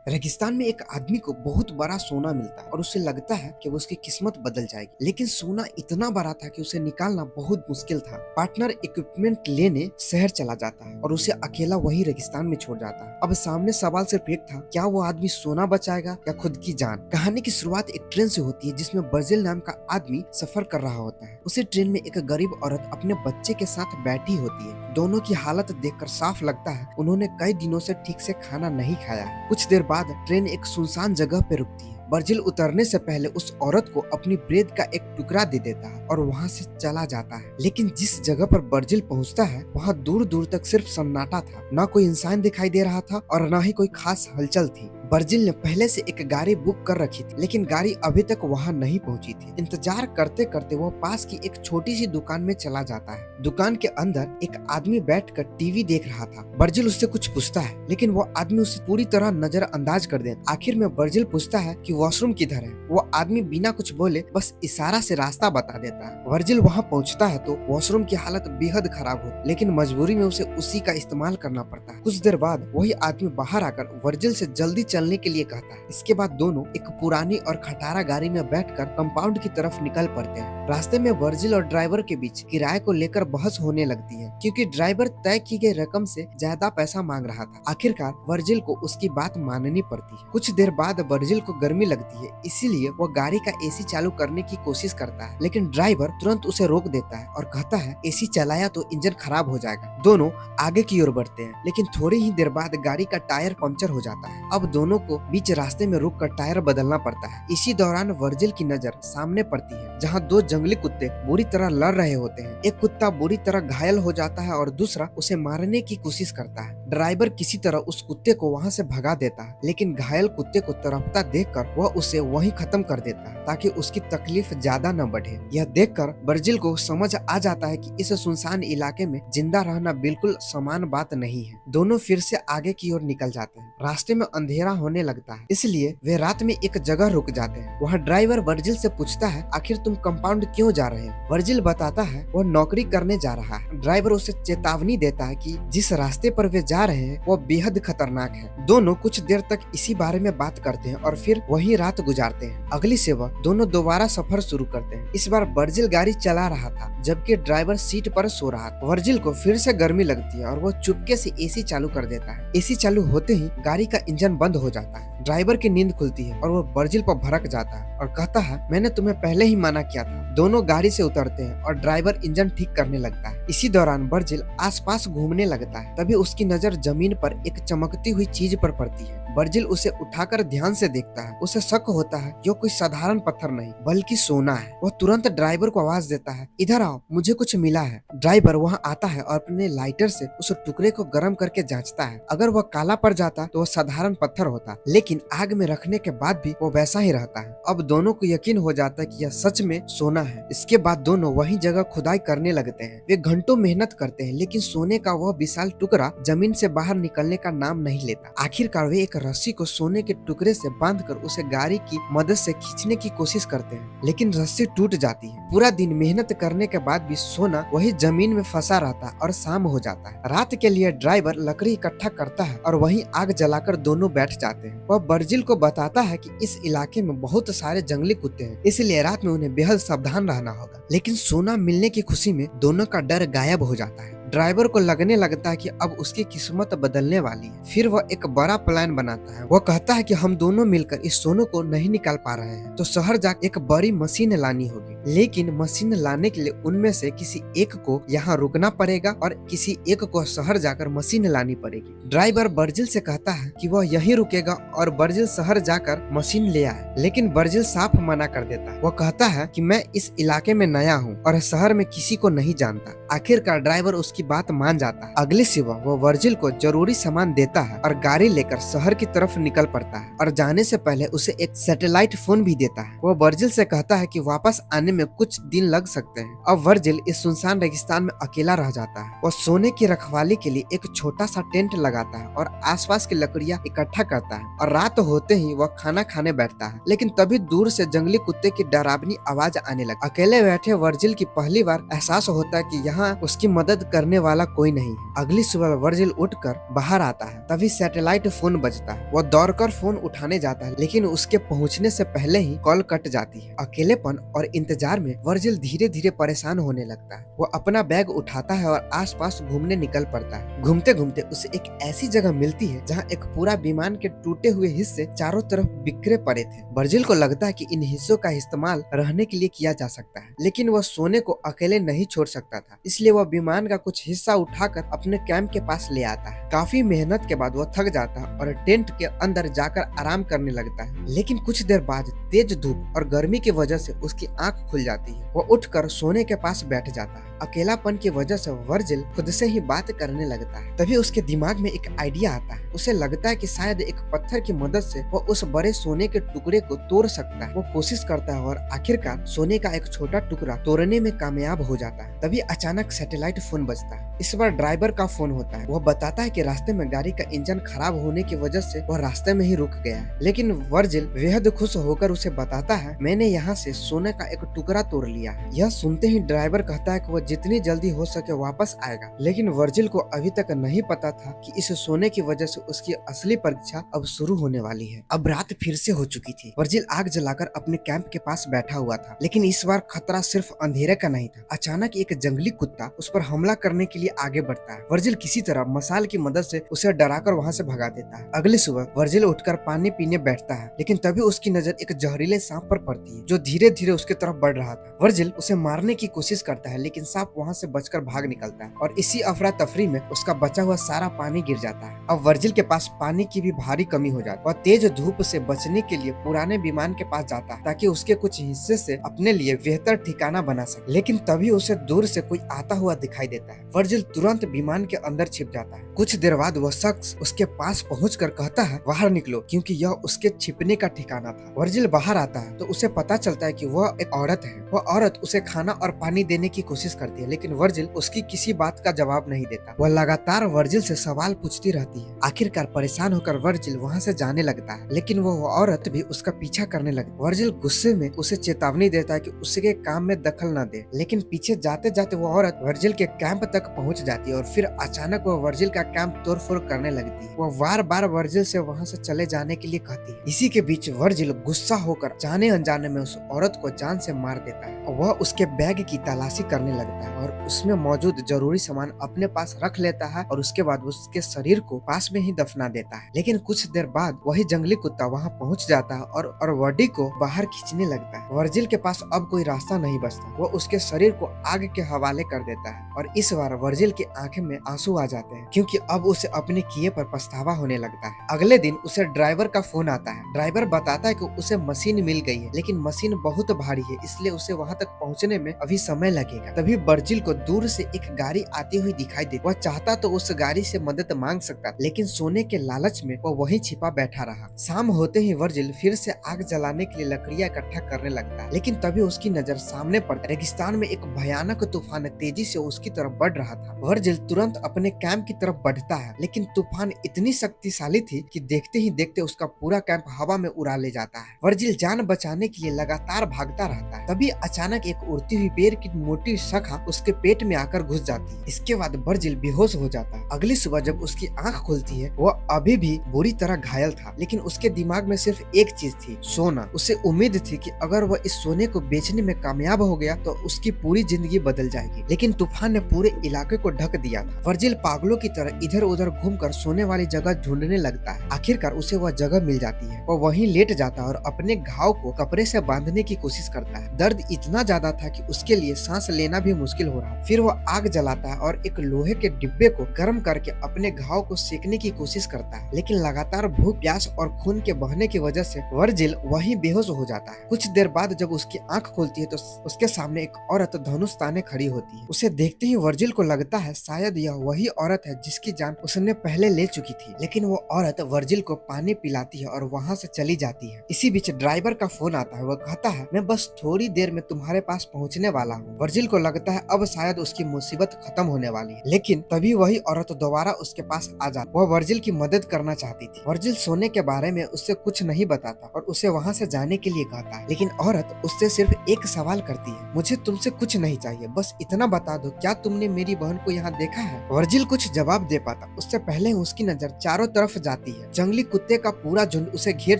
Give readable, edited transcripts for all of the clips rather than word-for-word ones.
रेगिस्तान में एक आदमी को बहुत बड़ा सोना मिलता है और उसे लगता है कि वो उसकी किस्मत बदल जाएगी, लेकिन सोना इतना बड़ा था कि उसे निकालना बहुत मुश्किल था। पार्टनर इक्विपमेंट लेने शहर चला जाता है और उसे अकेला वही रेगिस्तान में छोड़ जाता है। अब सामने सवाल सिर्फ एक था, क्या वो आदमी सोना बचाएगा या खुद की जान। कहानी की शुरुआत एक ट्रेन से होती है जिसमें बर्जिल नाम का आदमी सफर कर रहा होता है। उसी ट्रेन में एक गरीब औरत अपने बच्चे के साथ बैठी होती है। दोनों की हालत देखकर साफ लगता है उन्होंने कई दिनों से ठीक से खाना नहीं खाया है। कुछ देर बाद ट्रेन एक सुनसान जगह पे रुकती है। बर्जिल उतरने से पहले उस औरत को अपनी ब्रेड का एक टुकड़ा दे देता है और वहाँ से चला जाता है। लेकिन जिस जगह पर बर्जिल पहुँचता है वहाँ दूर दूर तक सिर्फ सन्नाटा था। न कोई इंसान दिखाई दे रहा था और न ही कोई खास हलचल थी। बर्जिल ने पहले से एक गाड़ी बुक कर रखी थी, लेकिन गाड़ी अभी तक वहाँ नहीं पहुँची थी। इंतजार करते करते वो पास की एक छोटी सी दुकान में चला जाता है। दुकान के अंदर एक आदमी बैठकर टीवी देख रहा था। बर्जिल उससे कुछ पूछता है, लेकिन वो आदमी उसे पूरी तरह नजरअंदाज कर देता। आखिर में बर्जिल पूछता है कि वॉशरूम किधर है। वो आदमी बिना कुछ बोले बस इशारा से रास्ता बता देता है। बर्जिल वहाँ पहुँचता है तो वॉशरूम की हालत बेहद खराब होती, लेकिन मजबूरी में उसे उसी का इस्तेमाल करना पड़ता है। कुछ देर बाद वही आदमी बाहर आकर बर्जिल से जल्दी चलने के लिए कहता है। इसके बाद दोनों एक पुरानी और खटारा गाड़ी में बैठकर कंपाउंड की तरफ निकल पड़ते हैं। रास्ते में बर्जिल और ड्राइवर के बीच किराए को लेकर बहस होने लगती है, क्योंकि ड्राइवर तय की गई रकम से ज्यादा पैसा मांग रहा था। आखिरकार बर्जिल को उसकी बात माननी पड़ती है। कुछ देर बाद बर्जिल को गर्मी लगती है, इसीलिए वो गाड़ी का एसी चालू करने की कोशिश करता है, लेकिन ड्राइवर तुरंत उसे रोक देता है और कहता है एसी चलाया तो इंजन खराब हो जाएगा। दोनों आगे की ओर बढ़ते हैं, लेकिन थोड़ी ही देर बाद गाड़ी का टायर पंक्चर हो जाता है। अब दोनों को बीच रास्ते में रुककर टायर बदलना पड़ता है। इसी दौरान वर्जिल की नजर सामने पड़ती है, जहां दो जंगली कुत्ते बुरी तरह लड़ रहे होते हैं। एक कुत्ता बुरी तरह घायल हो जाता है और दूसरा उसे मारने की कोशिश करता है। ड्राइवर किसी तरह उस कुत्ते को वहां से भगा देता है, लेकिन घायल कुत्ते को तड़पता देखकर वह उसे वहीं खत्म कर देता है ताकि उसकी तकलीफ ज्यादा न बढ़े। यह देखकर बर्जिल को समझ आ जाता है कि इस सुनसान इलाके में जिंदा रहना बिल्कुल समान बात नहीं है। दोनों फिर से आगे की ओर निकल जाते हैं। रास्ते में अंधेरा होने लगता है, इसलिए वे रात में एक जगह रुक जाते हैं। वहाँ ड्राइवर बर्जिल से पूछता है, आखिर तुम कंपाउंड क्यों जा रहे हो। बर्जिल बताता है वह नौकरी करने जा रहा है। ड्राइवर उसे चेतावनी देता है कि जिस रास्ते पर वे जा रहे हैं वो बेहद खतरनाक है। दोनों कुछ देर तक इसी बारे में बात करते हैं और फिर वही रात गुजारते हैं। अगली सुबह दोनों दोबारा सफर शुरू करते हैं। इस बार बर्जिल गाड़ी चला रहा था, जबकि ड्राइवर सीट पर सो रहा था। बर्जिल को फिर से गर्मी लगती है और वो चुपके से एसी चालू कर देता है। एसी चालू होते ही गाड़ी का इंजन बंद हो जाता है। ड्राइवर की नींद खुलती है और वो बर्जिल पर भड़क जाता है और कहता है, मैंने तुम्हें पहले ही मना किया था। दोनों गाड़ी से उतरते हैं और ड्राइवर इंजन ठीक करने लगता है। इसी दौरान बर्जिल आसपास घूमने लगता है। तभी उसकी नजर जमीन पर एक चमकती हुई चीज पर पड़ती है। बर्जिल उसे उठाकर ध्यान से देखता है। उसे शक होता है यह कोई साधारण पत्थर नहीं बल्कि सोना है। वह तुरंत ड्राइवर को आवाज देता है, इधर आओ, मुझे कुछ मिला है। ड्राइवर वहाँ आता है और अपने लाइटर से उस टुकड़े को गर्म करके जांचता है। अगर वह काला पड़ जाता तो वह साधारण पत्थर होता, लेकिन आग में रखने के बाद भी वो वैसा ही रहता है। अब दोनों को यकीन हो जाता है कि यह सच में सोना है। इसके बाद दोनों वही जगह खुदाई करने लगते हैं। वे घंटों मेहनत करते हैं, लेकिन सोने का वह विशाल टुकड़ा जमीन से बाहर निकलने का नाम नहीं लेता। आखिरकार वे एक रस्सी को सोने के टुकड़े से बांधकर उसे गाड़ी की मदद से खींचने की कोशिश करते हैं, लेकिन रस्सी टूट जाती है। पूरा दिन मेहनत करने के बाद भी सोना वही जमीन में फंसा रहता है और शाम हो जाता है। रात के लिए ड्राइवर लकड़ी इकट्ठा करता है और वहीं आग जलाकर दोनों बैठ जाते हैं। वह बर्जिल को बताता है कि इस इलाके में बहुत सारे जंगली कुत्ते हैं, इसलिए रात में उन्हें बेहद सावधान रहना होगा। लेकिन सोना मिलने की खुशी में दोनों का डर गायब हो जाता है। ड्राइवर को लगने लगता है कि अब उसकी किस्मत बदलने वाली है। फिर वह एक बड़ा प्लान बनाता है। वह कहता है कि हम दोनों मिलकर इस सोने को नहीं निकाल पा रहे हैं, तो शहर जाकर एक बड़ी मशीन लानी होगी। लेकिन मशीन लाने के लिए उनमें से किसी एक को यहाँ रुकना पड़ेगा और किसी एक को शहर जाकर मशीन लानी पड़ेगी। ड्राइवर बर्जिल से कहता है कि वह यहीं रुकेगा और बर्जिल शहर जाकर मशीन ले आए, लेकिन बर्जिल साफ मना कर देता है। वह कहता है कि मैं इस इलाके में नया हूँ और शहर में किसी को नहीं जानता। आखिरकार ड्राइवर उसकी बात मान जाता है। अगली सुबह वो वर्जिल को जरूरी सामान देता है और गाड़ी लेकर शहर की तरफ निकल पड़ता है और जाने से पहले उसे एक सैटेलाइट फोन भी देता है। वो वर्जिल से कहता है कि वापस आने में कुछ दिन लग सकते हैं। अब वर्जिल इस सुनसान रेगिस्तान में अकेला रह जाता है। वो सोने की रखवाली के लिए एक छोटा सा टेंट लगाता है और आसपास की लकड़ियां इकट्ठा करता है और रात होते ही वह खाना खाने बैठता है। लेकिन तभी दूर से जंगली कुत्ते की डरावनी आवाज आने लगी। अकेले बैठे वर्जिल की पहली बार एहसास होता है कि यहाँ उसकी मदद करने करने वाला कोई नहीं है। अगली सुबह वर्जिल उठकर बाहर आता है, तभी सैटेलाइट फोन बजता है। वह दौड़कर फोन उठाने जाता है, लेकिन उसके पहुंचने से पहले ही कॉल कट जाती है। अकेलेपन और इंतजार में वर्जिल धीरे धीरे परेशान होने लगता है। वो अपना बैग उठाता है और आसपास घूमने निकल पड़ता है। घूमते घूमते उसे एक ऐसी जगह मिलती है जहाँ एक पूरा विमान के टूटे हुए हिस्से चारों तरफ बिखरे पड़े थे। वर्जिल को लगता है कि इन हिस्सों का इस्तेमाल रहने के लिए किया जा सकता है, लेकिन वह सोने को अकेले नहीं छोड़ सकता था। इसलिए वह विमान का कुछ हिस्सा उठाकर अपने कैंप के पास ले आता है। काफी मेहनत के बाद वह थक जाता है और टेंट के अंदर जाकर आराम करने लगता है, लेकिन कुछ देर बाद तेज धूप और गर्मी की वजह से उसकी आंख खुल जाती है। वह उठकर सोने के पास बैठ जाता है। अकेलापन की वजह से वर्जिल खुद से ही बात करने लगता है। तभी उसके दिमाग में एक आइडिया आता है। उसे लगता है कि शायद एक पत्थर की मदद से वो उस बड़े सोने के टुकड़े को तोड़ सकता है। वो कोशिश करता है और आखिरकार सोने का एक छोटा टुकड़ा तोड़ने में कामयाब हो जाता है। तभी अचानक सैटेलाइट फोन बजता है। इस बार ड्राइवर का फोन होता है। वह बताता है कि रास्ते में गाड़ी का इंजन खराब होने की वजह से वह रास्ते में ही रुक गया है। लेकिन वर्जिल बेहद खुश होकर उसे बताता है, मैंने यहाँ से सोने का एक टुकड़ा तोड़ लिया है। यह सुनते ही ड्राइवर कहता है कि वह जितनी जल्दी हो सके वापस आएगा। लेकिन वर्जिल को अभी तक नहीं पता था कि इस सोने की वजह से उसकी असली परीक्षा अब शुरू होने वाली है। अब रात फिर से हो चुकी थी। वर्जिल आग जलाकर अपने कैंप के पास बैठा हुआ था, लेकिन इस बार खतरा सिर्फ अंधेरे का नहीं था। अचानक एक जंगली कुत्ता उस पर हमला करने के लिए आगे बढ़ता है। वर्जिल किसी तरह मसाल की मदद से उसे डराकर वहाँ से भगा देता है। अगली सुबह वर्जिल उठकर पानी पीने बैठता है, लेकिन तभी उसकी नजर एक जहरीले सांप पर पड़ती है जो धीरे धीरे उसके तरफ बढ़ रहा था। वर्जिल उसे मारने की कोशिश करता है, लेकिन सांप वहाँ से बचकर भाग निकलता है और इसी अफरा तफरी में उसका बचा हुआ सारा पानी गिर जाता है। अब वर्जिल के पास पानी की भी भारी कमी हो जाती है। वह तेज धूप से बचने के लिए पुराने विमान के पास जाता है ताकि उसके कुछ हिस्से से अपने लिए बेहतर ठिकाना बना सके। लेकिन तभी उसे दूर से कोई आता हुआ दिखाई देता है। वर्जिल तुरंत विमान के अंदर छिप जाता है। कुछ देर बाद वह शख्स उसके पास पहुंचकर कहता है, बाहर निकलो, क्योंकि यह उसके छिपने का ठिकाना था। वर्जिल बाहर आता है तो उसे पता चलता है कि वह एक औरत है। वह औरत उसे खाना और पानी देने की कोशिश करती है, लेकिन वर्जिल उसकी किसी बात का जवाब नहीं देता। वह लगातार वर्जिल से सवाल पूछती रहती है। आखिरकार परेशान होकर वर्जिल वहाँ से जाने लगता है, लेकिन वह औरत भी उसका पीछा करने लगती है। वर्जिल गुस्से में उसे चेतावनी देता है कि उसके काम में दखल न दे, लेकिन पीछे जाते जाते वह औरत वर्जिल के कैंप तक पहुँच जाती है और फिर अचानक वह वर्जिल का कैंप तोड़फोड़ करने लगती है। वह बार बार वर्जिल से वहाँ से चले जाने के लिए कहती है। इसी के बीच वर्जिल गुस्सा होकर जाने अनजाने में उस औरत को जान से मार देता है। वह उसके बैग की तलाशी करने लगता है और उसमें मौजूद जरूरी सामान अपने पास रख लेता है और उसके बाद उसके शरीर को पास में ही दफना देता है। लेकिन कुछ देर बाद वही जंगली कुत्ता वहाँ पहुँच जाता है और वर्डी को बाहर खींचने लगता है। वर्जिल के पास अब कोई रास्ता नहीं बचता। वह उसके शरीर को आग के हवाले कर देता है और इस बार वर्जिल की आंखें में आंसू आ जाते हैं, क्योंकि अब उसे अपने किए पर पछतावा होने लगता है। अगले दिन उसे ड्राइवर का फोन आता है। ड्राइवर बताता है कि उसे मशीन मिल गई है, लेकिन मशीन बहुत भारी है, इसलिए उसे वहाँ तक पहुँचने में अभी समय लगेगा। तभी वर्जिल को दूर से एक गाड़ी आती हुई दिखाई दे। वह चाहता तो उस गाड़ी से मदद मांग सकता, लेकिन सोने के लालच में वह वहीं छिपा बैठा रहा। शाम होते ही वर्जिल फिर से आग जलाने के लिए लकड़ियां इकट्ठा करने लगता है, लेकिन तभी उसकी नजर सामने पर रेगिस्तान में एक भयानक तूफान तेजी से उसकी तरफ बढ़ रहा था। वर्जिल तुरंत अपने कैंप की तरफ बढ़ता है, लेकिन तूफान इतनी शक्तिशाली थी कि देखते ही देखते उसका पूरा कैंप हवा में उड़ा ले जाता है। वर्जिल जान बचाने के लिए लगातार भागता रहता है। तभी अचानक एक उड़ती हुई पेड़ की मोटी शाखा उसके पेट में आकर घुस जाती है। इसके बाद वर्जिल बेहोश हो जाता है। अगली सुबह जब उसकी आंख खुलती है, वह अभी भी बुरी तरह घायल था, लेकिन उसके दिमाग में सिर्फ एक चीज थी, सोना। उसे उम्मीद थी कि अगर वह इस सोने को बेचने में कामयाब हो गया तो उसकी पूरी जिंदगी बदल जाएगी, लेकिन तूफान ने पूरे इलाके को ढक दिया था। वर्जिल पागलों की तरह इधर उधर घूमकर सोने वाली जगह ढूंढने लगता है। आखिरकार उसे वह जगह मिल जाती है। वह वहीं लेट जाता है और अपने घाव को कपड़े से बांधने की कोशिश करता है। दर्द इतना ज्यादा था कि उसके लिए सांस लेना भी मुश्किल हो रहा। फिर वह आग जलाता है और एक लोहे के डिब्बे को गर्म करके अपने घाव को सेकने की कोशिश करता है, लेकिन लगातार भूख, प्यास और खून के बहने की वजह से वर्जिल वहीं बेहोश हो जाता है। कुछ देर बाद जब उसकी आंख खुलती है तो उसके सामने एक औरत धनुष ताने खड़ी होती है। उसे देखते ही वर्जिल को लगता है शायद यह वही औरत है जिसकी जान उसने पहले ले चुकी थी, लेकिन वो औरत वर्जिल को पानी पिलाती है और वहाँ से चली जाती है। इसी बीच ड्राइवर का फोन आता है। वह कहता है मैं बस थोड़ी देर में तुम्हारे पास पहुंचने वाला हूँ। वर्जिल को लगता है अब शायद उसकी मुसीबत खत्म होने वाली है, लेकिन तभी वही औरत दोबारा उसके पास आ जाती। वह वर्जिल की मदद करना चाहती थी। वर्जिल सोने के बारे में उससे कुछ नहीं बताता और उसे वहाँ से जाने के लिए कहता है, लेकिन औरत उससे सिर्फ एक सवाल करती है, मुझे तुमसे कुछ नहीं चाहिए, बस इतना बता दो क्या तुमने मेरी बहन को यहाँ देखा है। वर्जिल कुछ जवाब दे पाता उससे पहले उसकी नजर चारों तरफ जाती है। जंगली कुत्ते का पूरा झुंड उसे घेर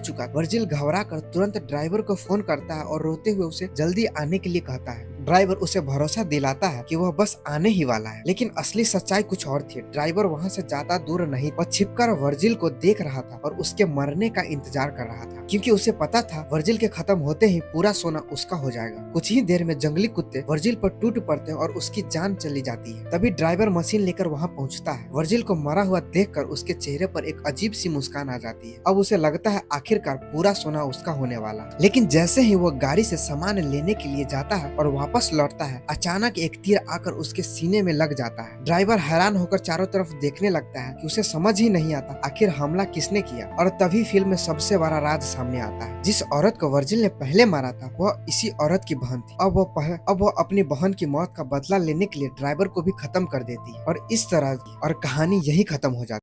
चुका। वर्जिल घबरा कर तुरंत ड्राइवर को फोन करता है और रोते हुए उसे जल्दी आने के लिए कहता है। ड्राइवर उसे भरोसा दिलाता है कि वह बस आने ही वाला है, लेकिन असली सच्चाई कुछ और थी। ड्राइवर वहाँ से ज्यादा दूर नहीं, वह छिपकर वर्जिल को देख रहा था और उसके मरने का इंतजार कर रहा था, क्योंकि उसे पता था वर्जिल के खत्म होते ही पूरा सोना उसका हो जाएगा। कुछ ही देर में जंगली कुत्ते वर्जिल पर टूट पड़ते हैं और उसकी जान चली जाती है। तभी ड्राइवर मशीन लेकर वहाँ पहुँचता है। वर्जिल को मरा हुआ देखकर उसके चेहरे पर एक अजीब सी मुस्कान आ जाती है। अब उसे लगता है आखिरकार पूरा सोना उसका होने वाला। लेकिन जैसे ही वो गाड़ी से सामान लेने के लिए जाता है और वापस लौटता है, अचानक एक तीर आकर उसके सीने में लग जाता है। ड्राइवर हैरान होकर चारों तरफ देखने लगता है कि उसे समझ ही नहीं आता आखिर हमला किसने किया। और तभी फिल्म में सबसे बड़ा राज सामने आता है। जिस औरत को वर्जिल ने पहले मारा था वह इसी औरत की बहन थी। अब वो अपनी बहन की मौत का बदला लेने के लिए ड्राइवर को भी खत्म कर देती है और इस तरह और कहानी यही खत्म हो जाती है।